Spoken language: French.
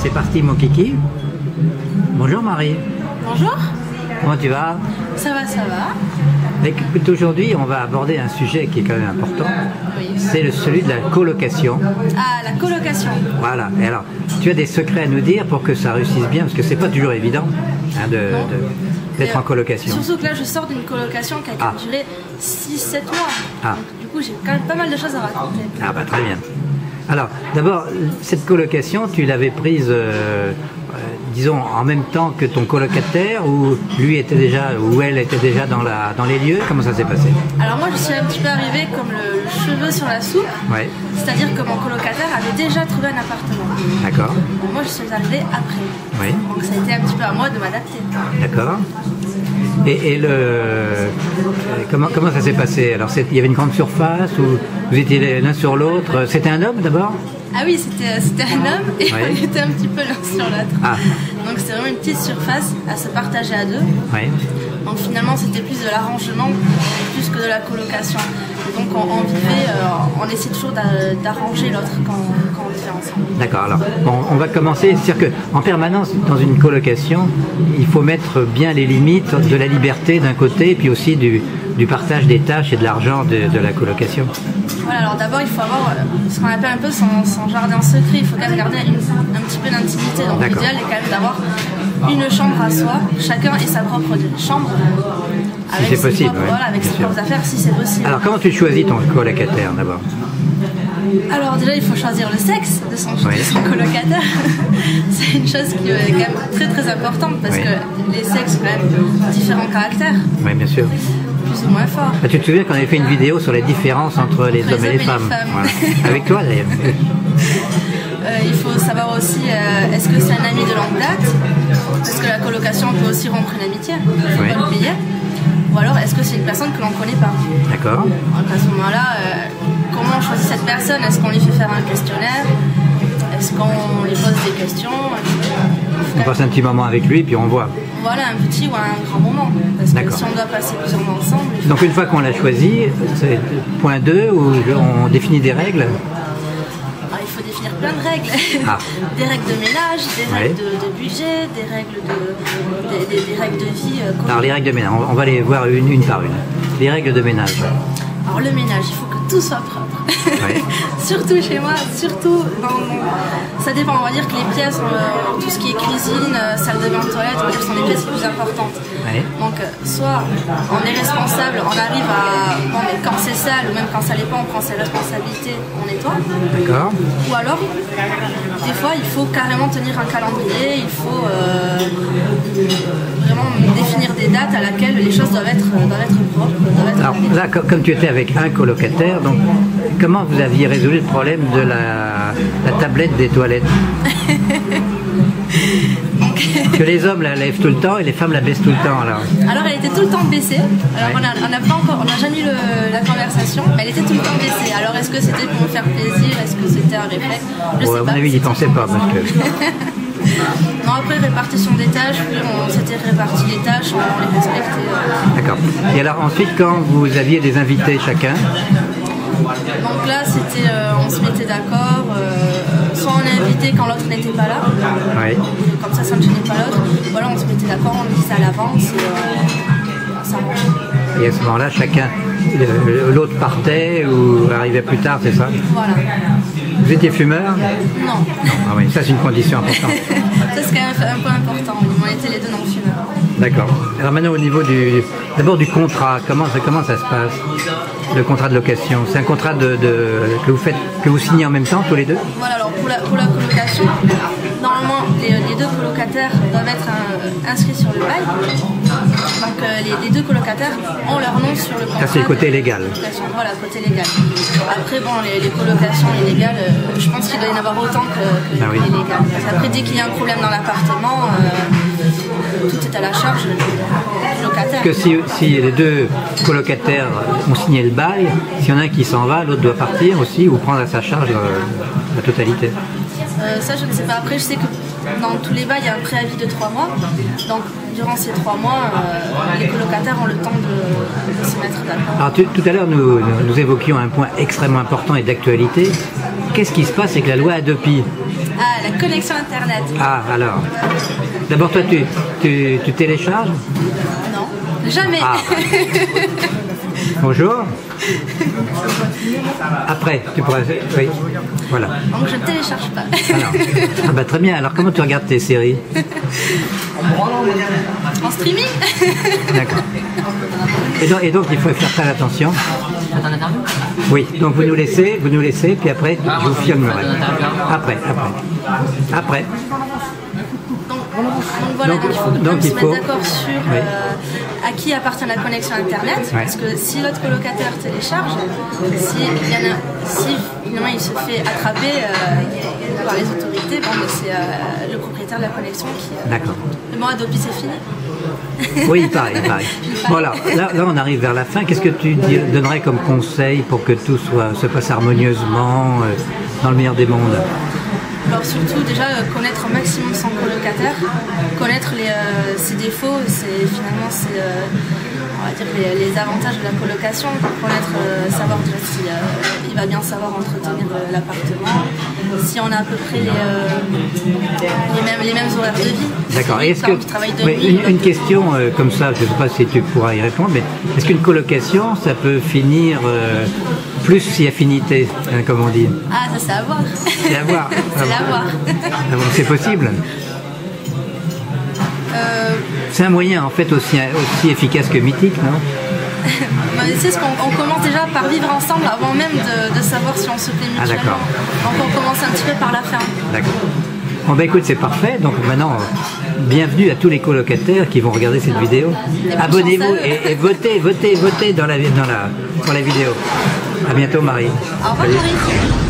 c'est parti mon kiki. Bonjour Marie. Bonjour. Comment tu vas? Ça va, ça va. Écoute, aujourd'hui on va aborder un sujet qui est quand même important. Oui. C'est celui de la colocation. Ah, la colocation. Voilà, et alors tu as des secrets à nous dire pour que ça réussisse bien, parce que c'est pas toujours évident hein, d'être en colocation. Surtout que là je sors d'une colocation qui a duré 6-7 mois. Ah. Donc, du coup j'ai quand même pas mal de choses à raconter. Ah bah très bien. Alors d'abord, cette colocation, tu l'avais prise disons en même temps que ton colocataire, ou lui était déjà, ou elle était déjà dans les lieux? Comment ça s'est passé? Alors moi je suis un petit peu arrivée comme le cheveu sur la soupe. Ouais. C'est-à-dire que mon colocataire avait déjà trouvé un appartement. D'accord. Moi je suis arrivée après. Oui. Donc ça a été un petit peu à moi de m'adapter. D'accord. Et comment ça s'est passé? Alors il y avait une grande surface, ou vous étiez l'un sur l'autre? C'était un homme d'abord? Ah oui, c'était un homme et Ouais. on était un petit peu l'un sur l'autre. Ah. Donc c'était vraiment une petite surface à se partager à deux. Oui. Donc finalement c'était plus de l'arrangement plus que de la colocation. Et donc on vivait, on essaie toujours d'arranger l'autre quand on vivait ensemble. D'accord, alors on va commencer, c'est-à-dire qu'en permanence dans une colocation, il faut mettre bien les limites de la liberté d'un côté, et puis aussi du partage des tâches et de l'argent de la colocation. Voilà, alors d'abord il faut avoir ce qu'on appelle un peu son jardin secret, il faut quand même garder un petit peu d'intimité. Donc l'idéal est quand même d'avoir une chambre à soi, chacun ait sa propre chambre. Si c'est possible, oui, voilà, avec ses propres affaires, si c'est possible. Alors comment tu choisis ton colocataire d'abord? Alors déjà il faut choisir le sexe de son colocataire. C'est une chose qui est quand même très très importante parce que les sexes ont quand même différents caractères. Oui, bien sûr. Plus ou moins forts. Ah, tu te souviens qu'on avait fait une vidéo sur les différences entre les hommes et les femmes? Voilà. Avec toi d'ailleurs. Il faut savoir aussi est-ce que c'est un ami de longue date, parce que la colocation peut aussi rompre une amitié, il ne faut pas l'oublier. Ou alors est-ce que c'est une personne que l'on ne connaît pas? D'accord. Donc à ce moment-là, comment on choisit cette personne? Est-ce qu'on lui fait faire un questionnaire? Est-ce qu'on lui pose des questions? On passe un petit moment avec lui puis on voit. Voilà, un petit ou un grand moment. Parce que si on doit passer plusieurs mois ensemble... Donc une fois qu'on l'a choisi, c'est point 2 où on définit des règles? Alors, il faut définir plein de règles. Des règles de ménage, des règles de budget, des règles de vie. Alors les règles de ménage, on va les voir une par une. Les règles de ménage. Alors le ménage, il faut que tout soit propre. Surtout chez moi, surtout ça dépend, on va dire que les pièces, tout ce qui est cuisine, salle de bain, toilette, on va dire que ce sont les pièces les plus importantes. Donc soit on est responsable, on arrive à... Bon, mais quand c'est sale, ou même quand ça l'est pas, on prend ses responsabilités, on nettoie. D'accord. Ou alors, des fois, il faut carrément tenir un calendrier, il faut vraiment définir des dates à laquelle les choses doivent être propres. Alors là, comme tu étais avec un colocataire, donc comment vous aviez résolu le problème de la tablette des toilettes? Que les hommes la lèvent tout le temps et les femmes la baissent tout le temps. Alors elle était tout le temps baissée. Alors on n'a jamais eu la conversation, mais elle était tout le temps baissée. Alors est-ce que c'était pour me faire plaisir? Est-ce que c'était un réflexe? Je sais pas. À mon avis, il n'y pensait pas. Parce que... Non, après répartition des tâches, on s'était réparti les tâches, on les respectait. D'accord. Et alors ensuite, quand vous aviez des invités chacun? Donc là, c'était, on se mettait d'accord, soit on est invité quand l'autre n'était pas là, comme ça ne gênait pas l'autre, ou alors on se mettait d'accord, on le disait à l'avance et on s'arrangeait. Et à ce moment-là, chacun, l'autre partait ou arrivait plus tard, c'est ça? Voilà. Vous étiez fumeur? Non. Ah oui, ça c'est une condition importante. Ça c'est quand même un point important, on était les deux non-fumeurs. D'accord. Alors maintenant au niveau d'abord du contrat, comment ça se passe? Le contrat de location, c'est un contrat que vous signez en même temps tous les deux? Voilà, alors pour la colocation, normalement les deux colocataires doivent être inscrits sur le bail. Donc les deux colocataires ont leur nom sur le contrat. Ça c'est le côté légal. Voilà, côté légal. Après bon, les colocations illégales, je pense qu'il doit y en avoir autant que les légales. Parce qu'après dès qu'il y a un problème dans l'appartement, tout est à la charge du locataire. Parce que si les deux colocataires ont signé le bail, s'il y en a un qui s'en va, l'autre doit partir aussi ou prendre à sa charge la totalité. Ça je ne sais pas. Après je sais que dans tous les bails il y a un préavis de 3 mois. Donc durant ces 3 mois, les colocataires ont le temps de se mettre d'accord. Alors tout à l'heure nous évoquions un point extrêmement important et d'actualité. Qu'est-ce qui se passe avec la loi Hadopi? Ah, la connexion Internet. Ah, alors. D'abord, toi, tu télécharges? Non, jamais. Ah. Bonjour. Après, tu pourras... Oui, voilà. Donc je ne télécharge pas. Alors, ah bah, très bien. Alors, comment tu regardes tes séries? En streaming. D'accord. Et donc, il faut faire très attention. Oui, donc vous nous laissez, puis après, je vous filmerai. Après. Donc voilà, il faut se mettre d'accord sur à qui appartient la connexion Internet, parce que si l'autre colocataire télécharge, si finalement il se fait attraper par les autorités, bon, c'est le propriétaire de la connexion qui... D'accord. Le mot Adobe, c'est fini. Oui, il paraît. Voilà, là on arrive vers la fin. Qu'est-ce que tu donnerais comme conseil pour que tout se passe harmonieusement dans le meilleur des mondes? Alors surtout déjà connaître un maximum son colocataire, connaître ses défauts, finalement on va dire les avantages de la colocation, connaître, savoir déjà si il va bien savoir entretenir l'appartement, si on a à peu près les mêmes horaires de vie. D'accord. Est-ce que une question comme ça, je ne sais pas si tu pourras y répondre, mais est-ce qu'une colocation, ça peut finir plus si affinité, comme on dit? Ah, ça c'est à voir. C'est à voir. C'est à voir. Ah bon, c'est possible. C'est un moyen en fait aussi efficace que mythique, non? C'est ce qu'on commence déjà par vivre ensemble avant même de savoir si on se plaît mutuellement. Ah, d'accord. Donc on commence un petit peu par la fin. D'accord. Bon bah écoute, c'est parfait. Donc maintenant, bienvenue à tous les colocataires qui vont regarder cette vidéo. Abonnez-vous et votez dans la vidéo. À bientôt Marie. Au revoir Marie.